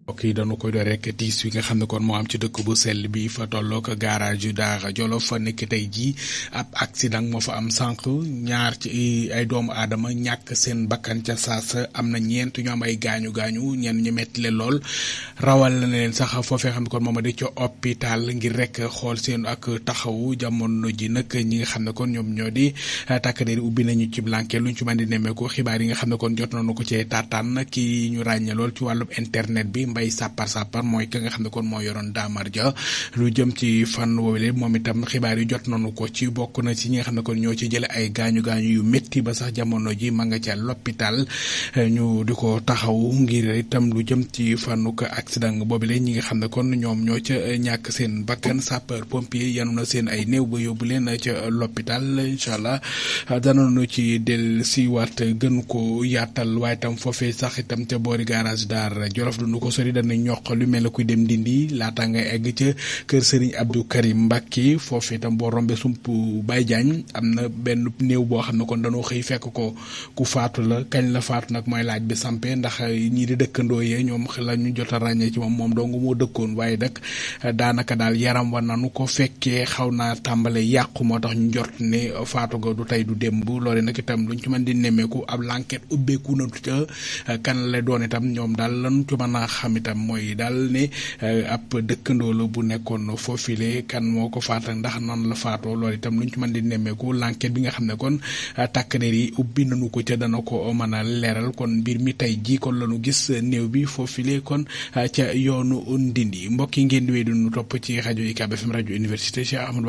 ok dañu koy door rek tiis wi nga xam ne kon moo am ci dëkk bu sell bi fa tollook garage yu Daara Jolof fa nekk tey jii ab accident moo fa am sànq ñaar ci ay doomu aadama ñàkk seen bakkan ca saasa am na ñeent ñu am ay gaañu gaañu ñenn ñu metti leen lool rawal na leen sax foofee xam ne kon moom di ca hôpital ngir rek xool seen ak taxawu jamono ji nag ñi nga xam ne kon ñoom ñoo di takk der ubbi nañu ci blanquet luñ ci mën di nemmeeku xibaar yi nga xam ne kon jot nañu ko cee taataan ki ñu ràññee lool ci wàllum internet bi Mbay Sapar mooy ki nga xam ne kon moo yoroon Daamar Ja lu jëm ci fan woowule moom itam xibaar yi jot nañu ko ci bokk na ci ñi nga xam ne kon ñoo ci jële ay gaañu gaañu yu métti ba sax jamono ji ma nga ca l'hôpital ñu di ko taxaw ngir itam lu jëm ci fànnuk accident boobule ñi nga xam ne kon ñoom ñoo ca ñàkk seen bakkan sapeur pompier yanu na seen ay néew ba yóbbu leen ca l'hôpital incha allah danañu ci del siwaat gën ko yaatal waaye itam foofee sax itam ca boori garage Daara Jolof du ko sori dana ñoq lu mel ne kuy dem Ndindi laata ngay egg ca kër Serigne Abdou Karim Mbacke foofu itam boo rombe sump Baye Diagne am na benn néew boo xam ne kon dañoo xëy fekk ko ku faatu la kañ la faatu nag mooy laaj bi sampe ndax ñii di dëkkandoo yee ñoom la ñu jot a ràññee ci moom dong moo dëkkoon waaye nag daanaka daal yaram wa nanu ko fekkee xaw naa tàmbale yàqu moo tax ñu jot ne faatu ga du tey du démb loole nag itam luñ ci mën di nemmeeku ab l'enquête ubbeeku na ca kan la doon itam ñoom daal lan ci mën a xam itam mooy daal ne ab dëkkandoo la bu nekkoon foofile kan moo ko faat ndax nan la faatoo loolu itam luñ ci mën di nemmeeku l'enquête bi nga xam ne kon takk der yi ubbi nañu ko ca dana ko mën a leeral kon mbir mi tey jii kon lañu gis néew bi foofile kon ca yoonu Ndindi mbokk yi ngeen di wéy du ñu topp ci rajo UCAB FM rajo université Cheikh Ahmadou